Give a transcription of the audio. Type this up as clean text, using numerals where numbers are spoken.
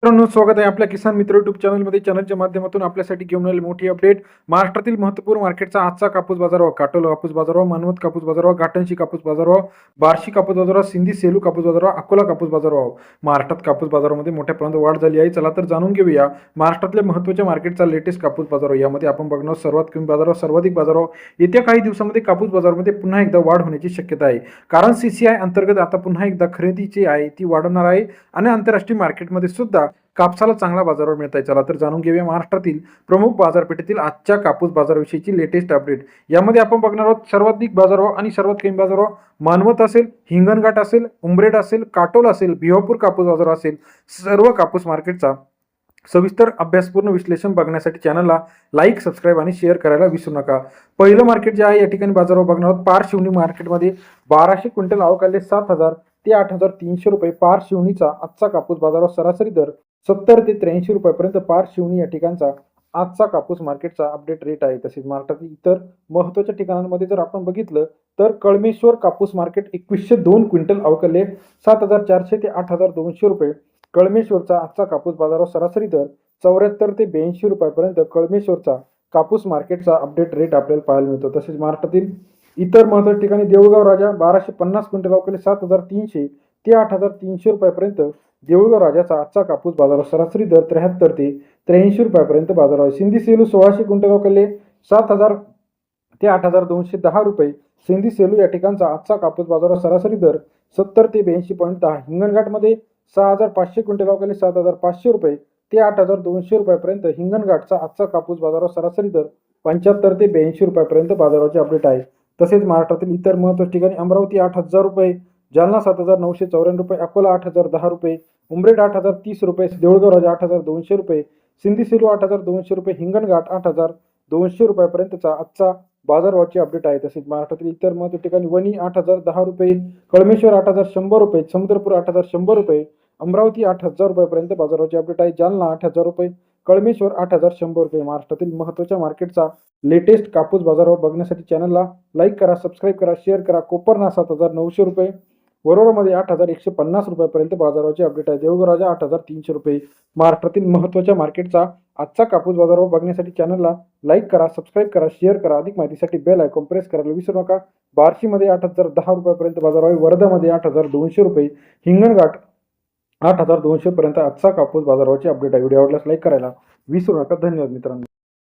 मित्रांनो, स्वागत आहे आपल्या किसान मित्र युट्यूब चॅनलमध्ये. चॅनलच्या माध्यमातून आपल्यासाठी घेऊन आलेली मोठी अपडेट. महाराष्ट्रातील महत्त्वपूर्ण मार्केटचा आजचा कापूस बाजारभाव, काटोल कापूस बाजारभाव, मानवत कापूस बाजारभाव, घाटंशी कापूस बाजारभाव, बार्शी कापूस बाजारभाव, सिंधी सेलू कापूस बाजारभाव, अकोला कापूस बाजारभाव. महाराष्ट्रात कापूस बाजारामध्ये मोठ्या प्रमाणात वाढ झाली आहे. चला तर जाणून घेऊया महाराष्ट्रातल्या महत्त्वाच्या मार्केटचा लेटेस्ट कापूस बाजारभाव. यामध्ये आपण बघणार सर्वात कमी बाजारभाव, सर्वाधिक बाजारभाव. येत्या काही दिवसांमध्ये कापूस बाजारामध्ये पुन्हा एकदा वाढ होण्याची शक्यता आहे. कारण CCI अंतर्गत आता पुन्हा एकदा खरेदीची आहे ती वाढवणार आहे आणि आंतरराष्ट्रीय मार्केटमध्ये सुद्धा कापसाला चांगला बाजारभाव मिळत आहे. चला तर जाणून घेऊया महाराष्ट्रातील प्रमुख बाजारपेठेतील आजच्या कापूस बाजाराविषयीची लेटेस्ट अपडेट. यामध्ये आपण बघणार आहोत सर्वाधिक बाजारभाव आणि सर्वात कमी बाजारभाव. मानवत असेल, हिंगणघाट असेल, उमरेड असेल, काटोल असेल, भिवापूर कापूस बाजार असेल, सर्व कापूस मार्केटचा सविस्तर अभ्यासपूर्ण विश्लेषण बघण्यासाठी चॅनलला लाईक, सबस्क्राईब आणि शेअर करायला विसरू नका. पहिलं मार्केट जे आहे या ठिकाणी बाजारभाव बघणार आहोत. पार शिवणी मार्केटमध्ये 1200 क्विंटल आवक आले 7,000 ते 8,300 रुपये. पार शिवणीचा आजचा कापूस बाजारभाव सरासरी दर 70 ते 83 रुपयापर्यंत पार शिवणी या ठिकाणचा आजचा कापूस मार्केटचा अपडेट रेट आहे. तसेच महाराष्ट्रातील इतर महत्त्वाच्या ठिकाणांमध्ये जर आपण बघितलं तर कळमेश्वर कापूस मार्केट 2102 क्विंटल अवकले 7,400 ते 8,200 रुपये. कळमेश्वरचा आजचा कापूस बाजारभाव सरासरी दर 74 ते 82 रुपयापर्यंत कळमेश्वरचा कापूस मार्केटचा अपडेट रेट आपल्याला पाहायला मिळतो. तसेच महाराष्ट्रातील इतर महत्त्वाच्या ठिकाणी देऊळगाव राजा 1250 क्विंटल अवकले 7,300 ते 8,300 रुपयापर्यंत देऊळगाव राजाचा आजचा कापूस बाजारभाव सरासरी दर 73 ते 83 रुपयापर्यंत बाजार आहे. सिंधी सेलू 1600 क्विंटल अवकले 7,000 ते 8,210 रुपये. सिंधी सेलू या ठिकाणचा आजचा कापूस बाजारभाव सरासरी दर 70 ते 82.10. हिंगणघाटमध्ये 6,500 क्विंटल अवकले 7,500 रुपये ते 8,200 रुपयापर्यंत हिंगणघाटचा आजचा कापूस बाजारभाव सरासरी दर 75 ते 82 रुपयापर्यंत बाजाराचे अपडेट आहे. तसेच महाराष्ट्रातील इतर महत्त्वाच्या ठिकाणी अमरावती 8,000 रुपये, जालना 7,994 रुपये, अकोला 8,010 रुपये, उमरेड 8,030 रुपये, देऊळगाव राजा 8,200 रुपये, सिंधी सेलू 8,200 रुपये, हिंगणघाट 8,200 रुपयापर्यंतचा आजचा बाजारभावाची अपडेट आहे. तसेच महाराष्ट्रातील इतर महत्त्वाच्या ठिकाणी वणी 8,010 रुपये, कळमेश्वर 8,100 रुपये, समुद्रपूर 8,100 रुपये, अमरावती 8,000 रुपयापर्यंत बाजाराची अपडेट आहे. जालना 8,000 रुपये, कळमेश्वर 8,100 रुपये. महाराष्ट्रातील महत्त्वाच्या मार्केटचा लेटेस्ट कापूस बाजारभाव बघण्यासाठी चॅनलला लाईक करा, सबस्क्राईब करा, शेअर करा. कोपरना 7,900 रुपये, वरोरामध्ये 8,150 रुपयापर्यंत बाजाराचे अपडेट आहे. देऊळगाव राजा 8,300 रुपये. महाराष्ट्रातील महत्त्वाच्या मार्केटचा आजचा कापूस बाजारभाव बघण्यासाठी चॅनलला लाईक करा, सबस्क्राईब करा, शेअर करा. अधिक माहितीसाठी बेल आयकॉन प्रेस करायला विसरू नका. बार्शीमध्ये 8,010 रुपयापर्यंत बाजार आहे. वर्ध्यामध्ये 8,200 रुपये, हिंगणघाट 8,200 पर्यंत आजचा कापूस बाजाराचे अपडेट आहे. व्हिडिओ आवडल्यास लाईक करायला विसरू नका. धन्यवाद मित्रांनो.